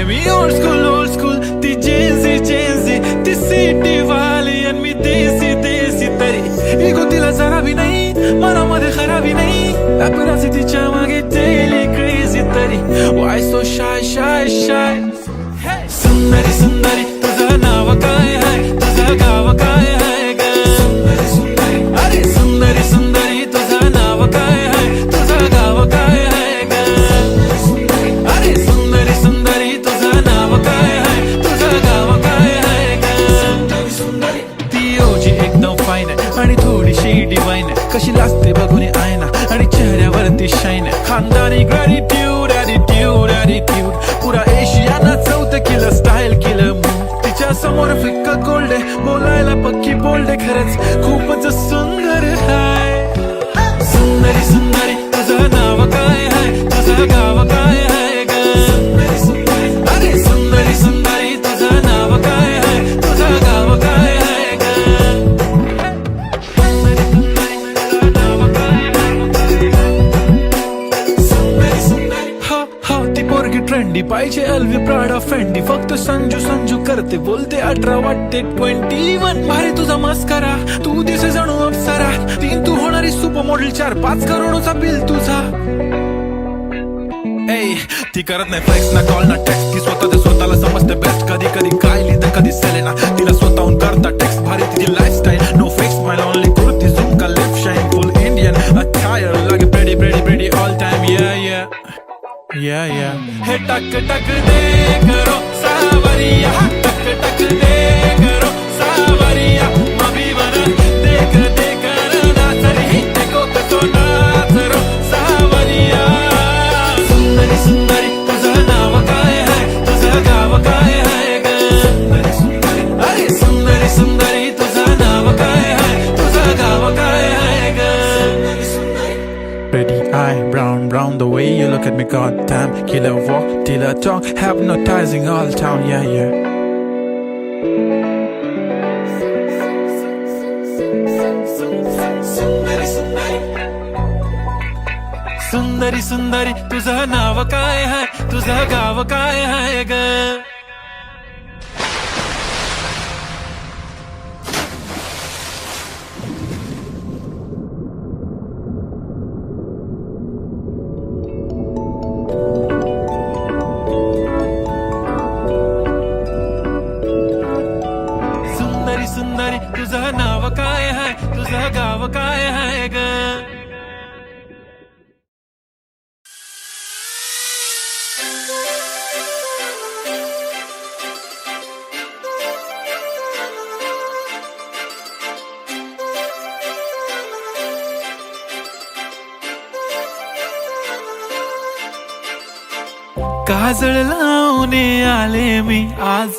मी old school ती Gen Z ती city वाली आणि मी देसी तरी इगो तिला जरा भी नाही मनामध्ये खराबी नाही paparazzi तिच्या मागे डेली क्रेझी तरी why so shy सुंदरी तुझं नाव काय आहे तुझं गाव काय आहे ग अरे सुंदरी तुझं नाव काय आहे तुझं गाव काय आहे ग अरे सुंदरी तुझं नाव काय आहे तुझं गाव काय आहे ग ती ओजी एकदम फाईन आहे आणि थोडीशी डिवाइन आहे कशी लाजते बघून आयना आणि चेहऱ्यावरती शाईन आहे खानदानी ॲटिट्यूड पुरा एशियाना चौथं किलं स्टाईल केलं तिच्या समोर फिक्का गोल्ड आहे बोलायला पक्की बोल्ड आहे खरंच खूपच सुंदर हाय सुंदरी तुझं नाव काय आहे तुझं गाव काय आहे ग अरे सुंदरी तुझं नाव काय आहे तुझं गाव काय आहे ग ती पोरगी ट्रेंडी पाहिजे एलवी प्राडा फेंडी फक्त संजू करते बोलते 18 वाटते 21 भारी तुझा मस्करा तू दिसे जणू अप्सरा 3 तू होणारी सुपर मॉडेल 4-5 करोडचा बिल तुझा ती करत नाही फ्लेक्स ना कॉल ना टेक्स्ट ती स्वतःला समजते बेस्ट कधी कायली तर कधी सेलेना तिला स्वतःहून करता टेक्स्ट भारी तिची lifestyle no fake smile only kurti झूम का left shine full Indian attire लागे प्रेडी ऑल टाइम yeah हे टक दे करो सावरिया टक दे करो सावरिया मभी बना देख नाचरी देखो कसो नाचरो सावरिया सुंदरी तुझं नाव काय आहे तुझं गाव काय आहे ग अरे सुंदरी तुझं नाव काय आहे तुझं गाव काय आहे ग Pretty eye, brown, the way you look at me, goddamn. Killer walk, till I talk, hypnotizing all town, yeah. सुंदरी तुझं नाव काय आहे तुझं गाव काय आहे ग सुंदरी तुझं नाव काय आहे तुझं गाव काय आहे ग काजळ लावून आले मी आज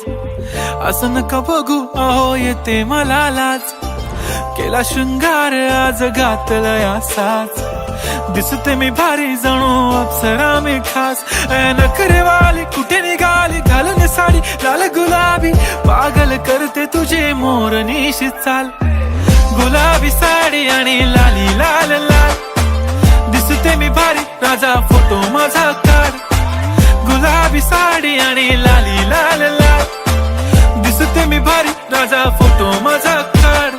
असं नका बघू अहो येते मला लाज केला शृंगार आज घातलाय असाच दिसते मी भारी जणू अप्सरा मी खास नखरेवाली कुठे निघाली घालून साडी लाल गुलाबी पागल करते तुझे मोरनीशी चाल गुलाबी साडी आणि लाली लाल दिसते मी भारी राजा फोटो माझा काढ गुलाबी साडी आणि लाली लाल दिसते मी भारी राजा फोटो माझा काढ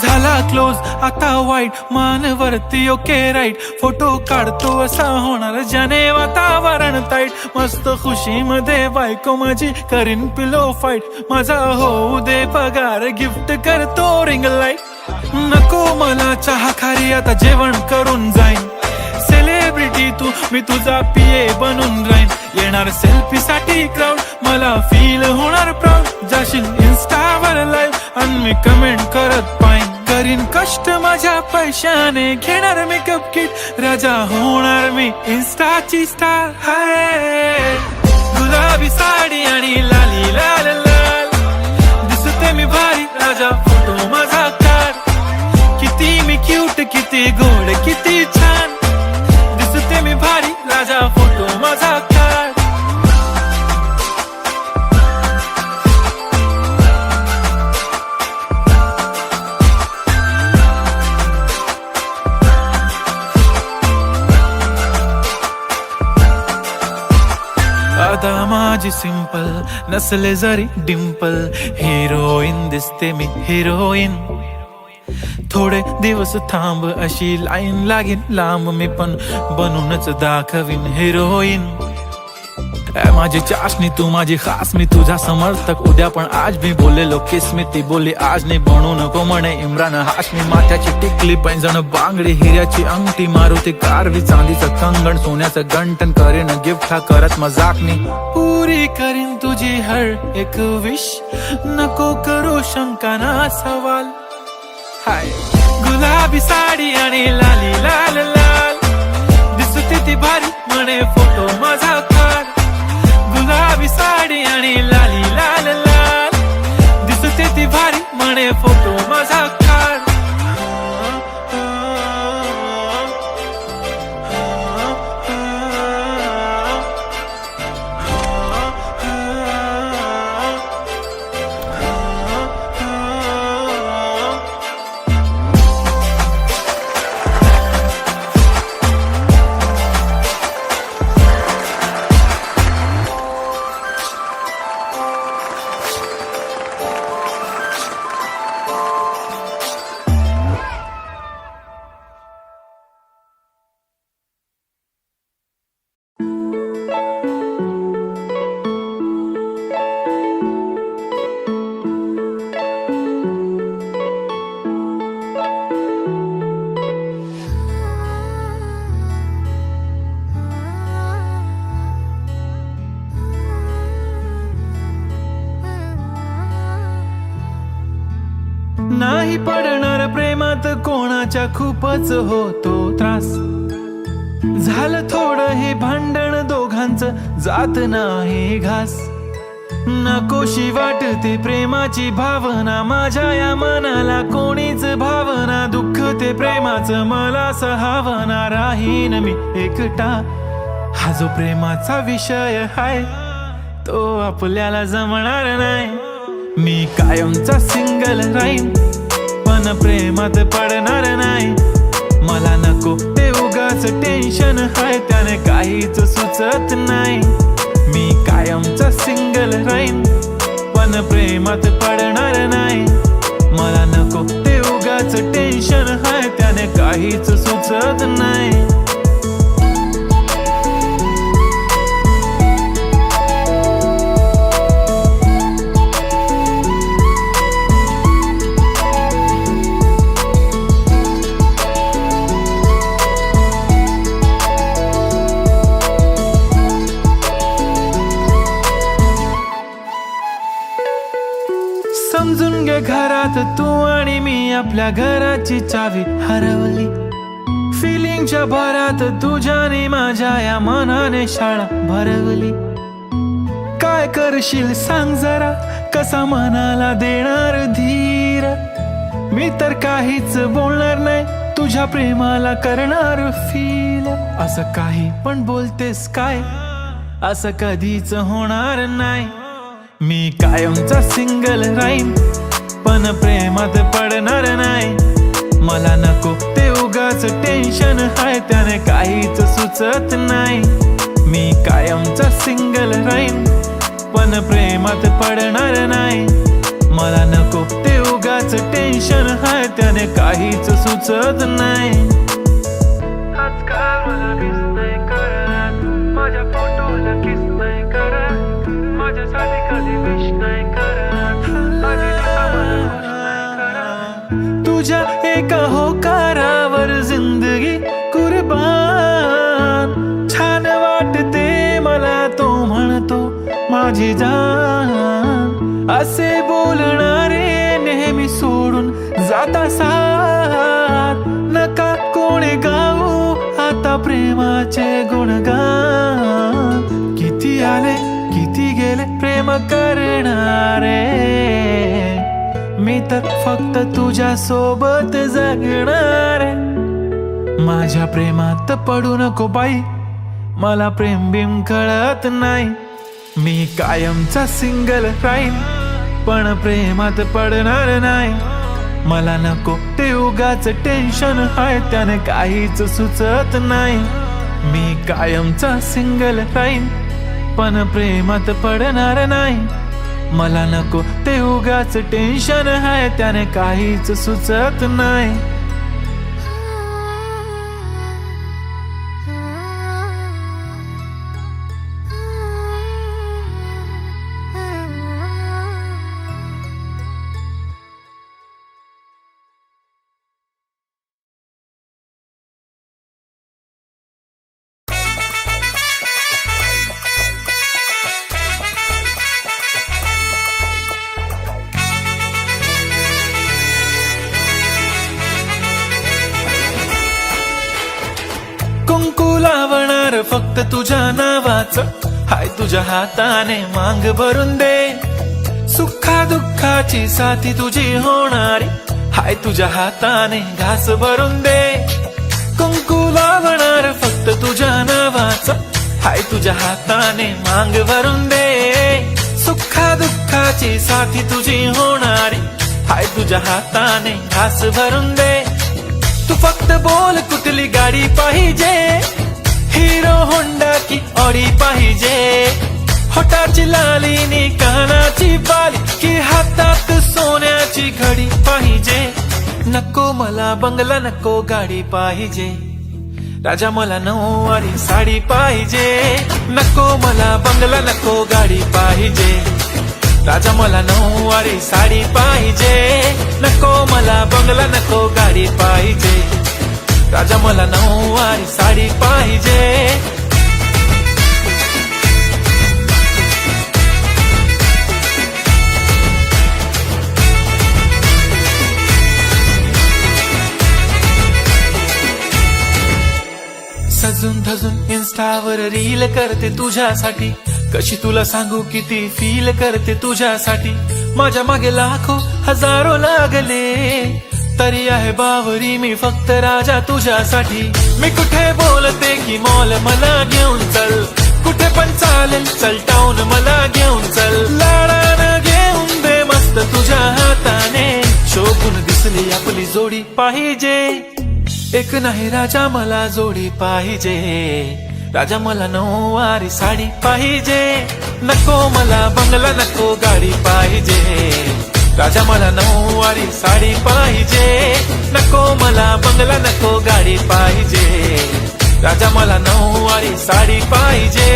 झाला क्लोज आता वाईट मानवरती ओके राईट फोटो काढतो असा होणार ज्याने वातावरण ताईट मस्त खुशी मध्ये बायको माझी करीन पिलो फाईट माझा होऊ दे पगार गिफ्ट करतो रिंग लाईट नको मला चहा खारी आता जेवण करून जाईन सेलिब्रिटी तू मी तुझा पिये बनून राहीन येणार सेल्फी साठी क्राऊड मला फील होणार प्राऊड जाशील इन्स्टावर लाईव्ह आणि मी कमेंट करत पाईन करीन कष्ट माझ्या पैशाने घेणार मेकअप किट राजा होणार मी इन्स्टाची स्टार हाय गुलाबी साडी आणि लाली लाल दिसते मी भारी राजा फोटो माझा काढ किती मी क्यूट किती गोड किती छान दिसते मी भारी राजा फोटो माझा काढ माझी सिंपल, नसले जरी डिंपल, हिरोईन दिसते मी हिरोईन. थोडे दिवस थांब अशी लाईन लागेल लांब, मी पण बनूनच दाखवीन हिरोईन. माझी चाशनी तू माझी खास, मी तुझा समर्थक उद्या पण आज मी बोललेलो किस मी, ती बोलली आज नाही बनू नको म्हणे इम्रान हाशमी. माथ्याची टिकली पैंजण बांगडी हिऱ्याची अंगठी, मारुती कारवी चांदीचं कंगण सोन्याचं गंटन, करीन गिफ्ट हा करत मजाकनी. पुरी करीन तुझी हर एक विश, नको करू शंका ना सवाल. हाय गुलाबी साडी आणि लाली लाल लाल, दिसते ती भारी म्हणे फोटो माझा काढ. गुलाबी साडी आणि लाली लाल लाल, दिसते ती भारी म्हणे फोटो माझा काढ. नाही पडणार प्रेमात कोणाच्या खूपच होतो त्रास, झालं थोडं हे भांडण दोघांचं जात नाही घास. नकोशी वाटते प्रेमाची भावना माझ्या या मनाला, कोणीच भावना दुःख ते प्रेमाचं मला सहावना. राहीन मी एकटा, हा जो प्रेमाचा विषय हाय तो आपल्याला जमणार नाही. मी कायमचा सिंगल राहीन पण प्रेमात पडणार नाही. मला नको ते उगाच टेन्शन हाय, त्याने काहीच सुचत नाही. मी कायमचा सिंगल राहीन पण प्रेमात पडणार नाही. मला नको ते उगाच टेन्शन हाय, त्याने काहीच सुचत नाही. समजून घे घरात तू आणि मी आपल्या घराची चावी हरवली. फिलिंगच्या भरात तुझ्याने माझ्या या मनाने शाळा भरवली. काय करशील सांग जरा, कसा मनाला देणार धीर. मी तर काहीच बोलणार नाही, तुझ्या प्रेमाला करणार फील. असं काही पण बोलतेस काय, असं कधीच होणार नाही. मी कायमचा सिंगल राहीन पण प्रेमात पडणार नाही. मला नको ते उगाच टेन्शन हाय, त्याने काहीच सुचत नाही. मी कायमचा सिंगल राहीन पण प्रेमात पडणार नाही. मला नको ते उगाच टेन्शन हाय, त्याने काहीच सुचत नाही. आजकाल मला मिस नाही करत, माझ्या फोटोला किस नाही करत, माझ्यासाठी कधी विश नाही करत, तुझ्या एका होकारावर जिंदगी कुर्बान. छान वाटते मला तो म्हणतो माझी जान. असे बोलणारे नेहमी सोडून जाता साथ. नका कोणी गाऊ आता प्रेमाचे गुणगान. किती आले किती गेले प्रेम करणारे, मी तर फक्त तुझ्या सोबत जगणार. माझ्या प्रेमात पडू नको बाई, मला प्रेम बिम कळत नाही. मी कायमचा सिंगल राहीन पण प्रेमात पडणार नाही. मला नको ते उगाच टेन्शन हाय, त्याने काहीच सुचत नाही. मी कायमचा सिंगल राहीन पण प्रेमात पडणार नाही. मला नको ते उगाच टेन्शन आहे, त्याने काहीच सुचत नाही. कुंकू लावणार फक्त तुझ्या नावाचं, हाय तुझ्या हाताने मांग भरून दे. सुखा दुःखाची साथी तुझी होणारी, हाय तुझ्या हाताने घास भरून दे. कुंकू लावणार फक्त तुझ्या नावाचं, हाय तुझ्या हाताने मांग भरून दे. सुखा दुःखाची साथी तुझी होणारी, हाय तुझ्या हाताने घास भरून दे. तू फक्त बोल कुठली गाडी पाहिजे, हिरो होंडा की ऑडी पाहिजे. होटाची लालीनी कानाची बाली, की हातात सोन्याची घडी पाहिजे. नको मला बंगला, नको गाडी पाहिजे. राजा मला नऊवारी साडी पाहिजे. नको मला बंगला, नको गाडी पाहिजे. राजा मला नऊवारी साडी पाहिजे. नको मला बंगला, नको गाडी पाहिजे. राजा मला नऊवारी साडी पाहिजे. सजून धजून इन्स्टावर रील करते तुझ्यासाठी, कशी तुला सांगू किती फील करते तुझ्यासाठी. माझ्या मागे लाखो हजारो लागले, तरी आहे बावरी मी फक्त राजा तुझ्यासाठी. मी कुठे बोलते की मॉल मला घेऊन चल, कुठे पण चालेल चल टाऊन मला घेऊन चल. लाडानं घेऊन दे मस्त तुझ्या हाताने, शोभून दिसली आपली जोडी पाहिजे. एक नाही राजा मला जोडी पाहिजे. राजा मला नऊवारी साडी पाहिजे. नको मला बंगला, नको गाडी पाहिजे. राजा मला नऊवारी साडी पाहिजे. नको मला बंगला, नको गाडी पाहिजे. राजा मला नऊवारी साडी पाहिजे.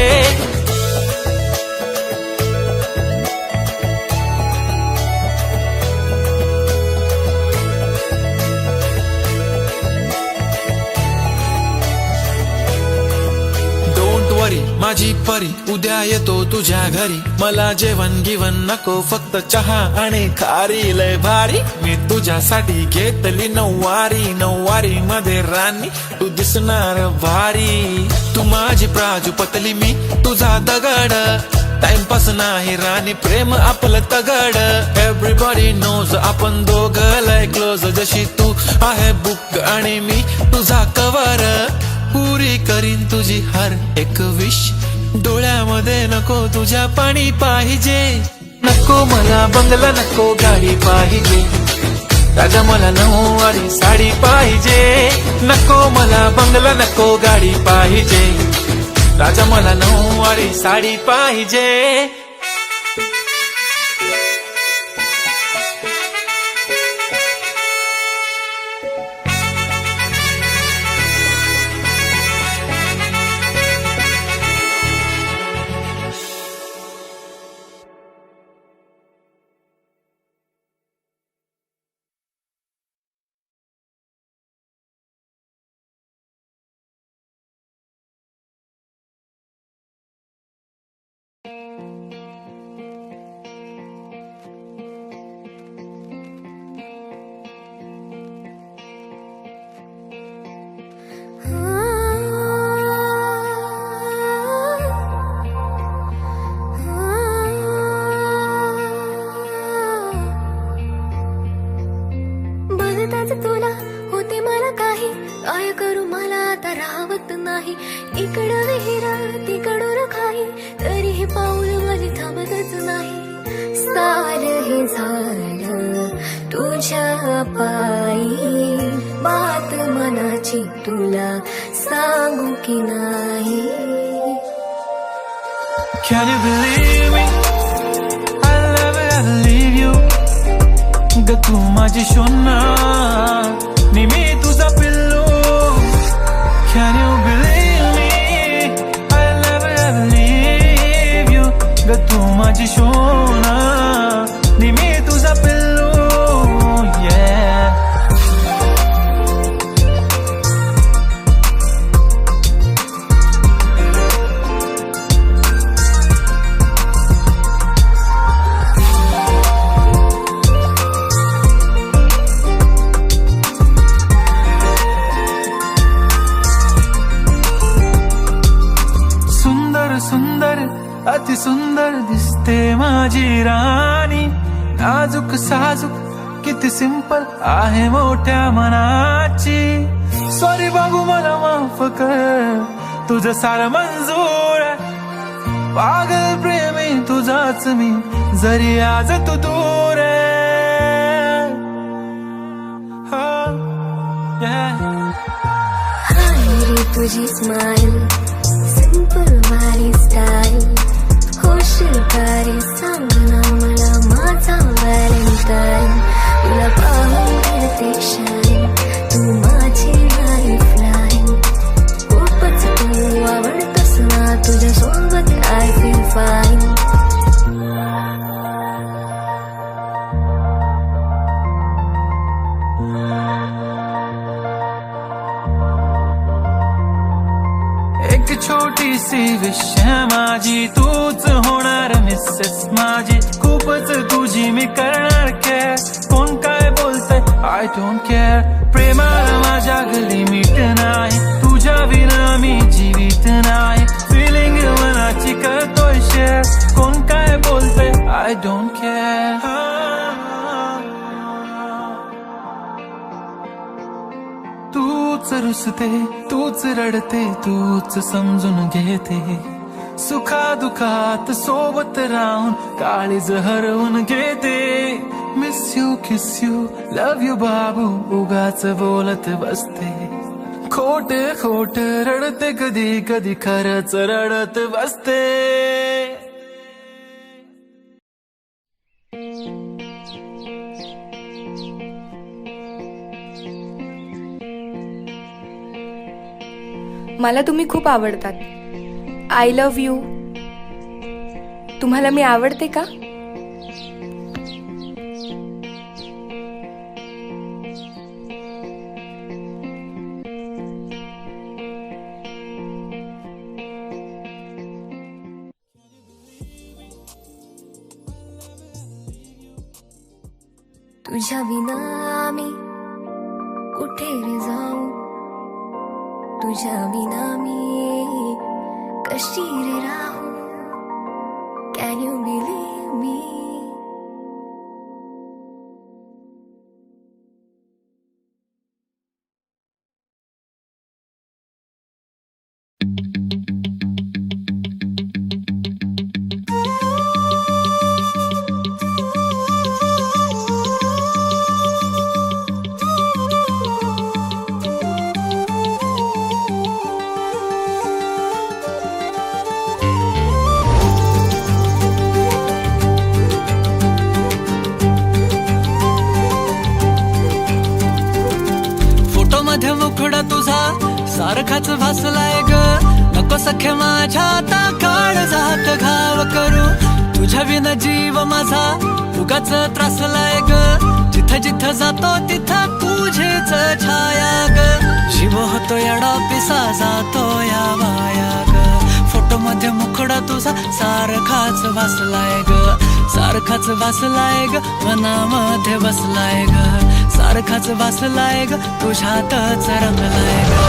माझी परी उद्या येतो तुझ्या घरी, मला जेवण गिवण नको फक्त चहा आणि खारी. लय भारी मी तुझ्यासाठी घेतली नऊवारी, नऊवारी मध्ये राणी तू दिसणार भारी. तू माझी प्राजूपतली, मी तुझा दगड. टाइमपास नाही राणी, प्रेम आपलं तगड. एव्हरीबॉडी नोज आपण दोघं लय क्लोज, जशी तू आहे बुक आणि मी तुझा कवर. पुरी करीन तुझी हर एक विश, डोळ्यामध्ये नको तुझ्या पाणी पाहिजे. नको मला बंगला, नको गाडी पाहिजे. राजा मला नऊवारी साडी पाहिजे. नको मला बंगला, नको गाडी पाहिजे. राजा मला नऊवारी साडी पाहिजे. काय करू मला आता राहत नाही. इकडं विहिरा तिकडून खाई, तरीही पाऊल माझे थांबतच नाही. सार हे झालं तुझ्या पायी, बात मनाची तुला सांगू की नाही. Can you believe me? I'll never ever leave you. ग तू माझी शोना नि मी तुझा पिल्लू. Can you believe me? I'll never ever leave you. ग तू माझी शोना नि मी तुझा पिल्लू. Yeah. सुंदर अति सुंदर दिसते माझी राणी. नाजूक साजूक किती सिंपल आहे मोठ्या मनाची. सॉरी बाबू मला माफ कर, तुझं सारं मंजूर आहे. पागल प्रेमी तुझाच मी, जरी आज तू दूर आहे. हाय रे तुझी स्माईल, सिंपल वाली स्टाईल. होशील का रे सांग ना मला माझा व्हॅलेंटाईन. तुला पाहून करते शाईन, तू माझी लाईफलाईन. खूपच तू आवडतोस ना, तुझ्या सोबत आय फील फाईन. एक छोटी सी विश माझी, तूच होणार मिसेस माझी. खूपच तुझी मी करणार केअर. कोण काय बोलतंय आय डोंट केअर. प्रेमाला माझ्या लिमिट नाही, तुझ्या विना मी जीवित नाही. फिलिंग मनाची करतोय शेअर. कोण काय बोलतंय आय डोंट केअर. तूच रुसते, तूच रडते, तूच समजून घेते. सुखा दुखात सोबत राहून काळीज हरवून घेते. Miss you kiss you love you बाबू उगाच बोलत बसते. खोट खोट रडते कधी कधी खरंच रडत बसते. मला तुम्ही खूप आवडतात. I love you. तुम्हाला मी आवडते का? तुझ्या विना मी कुठे रे जाऊ. तुझ्या विना मी कशी रे राहू. कॅन यू बिलीव्ह मी. मध्ये मुखडा तुझा सारखाच भासलाय ग. नको सख्य माझ्या आता काळ जात घाव करू. तुझ्या विना जीव माझा उगाच त्रासलाय ग. जिथं जिथं जातो तिथं तुझेच छाया ग. जीव होतो येडा पिसा जातो या माया ग. फोटो मध्ये मुखडा तुझा सारखाच भासलाय ग. सारखाच भासलाय ग, मनामध्ये बसलाय ग. सारखाच वासलाय ग, तुझ्यातच रंगलाय ग.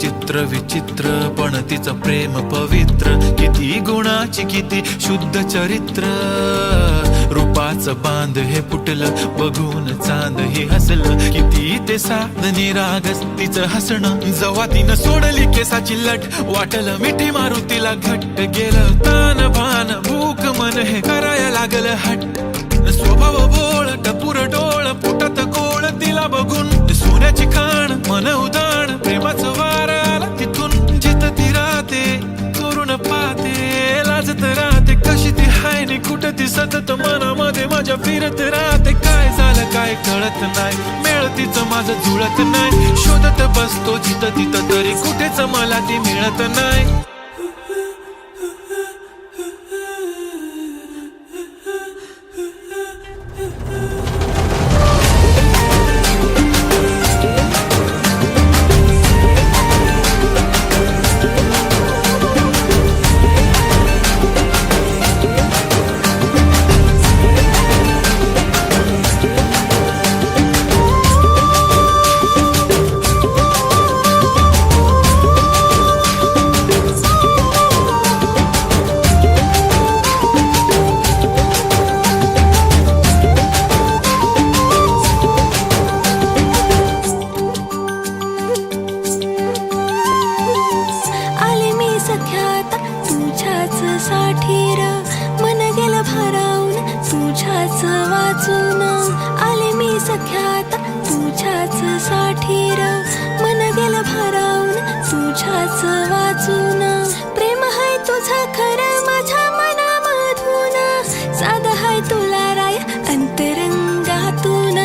चित्र विचित्र पण तिचं प्रेम पवित्र. किती गुणाची किती शुद्ध चरित्र. रूपाचं बांध हे फुटलं, बघून चांद हे हसलं. किती ते साधनी रागस तिचं हसणं, जवा तिनं सोडली केसाची लट, वाटलं मिठी मारू तिला घट्ट. गेलं तान भान भूक मन हे करायला लागलं हट्ट. स्वभाव बोळ टपूर डोळ फुटत गोळ, तिला बघून सोन्याची खाण मन उदाण. प्रेमाचं वार आला तिथून, जिथं ती राहते करून पाहते, लाजत राहते. कशी ती हाय नि कुठं ती सतत मनामध्ये माझ्या फिरत राहते. काय झालं काय कळत नाही, मेळ तिचं माझं जुळत नाही. शोधत बसतो जिथं तिथं तरी कुठेच मला ती मिळत नाही. सख्यात तुझ्याच साठीर मन गेलं भारावून तुझ्याच वाचून. आले मी सख्यात तुझ्याच साठीर मन गेलं भारावून तुझ्याच वाचून. प्रेम हाय तुझं खरं माझ्या मनामधून, साध हाय तुला राय अंतरंगातून,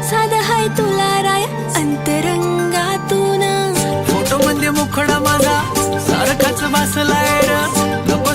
साध हाय तुला राय अंतरंगातून. फोटो मध्ये मुखडा माझा सारखाच वासलाय र, नको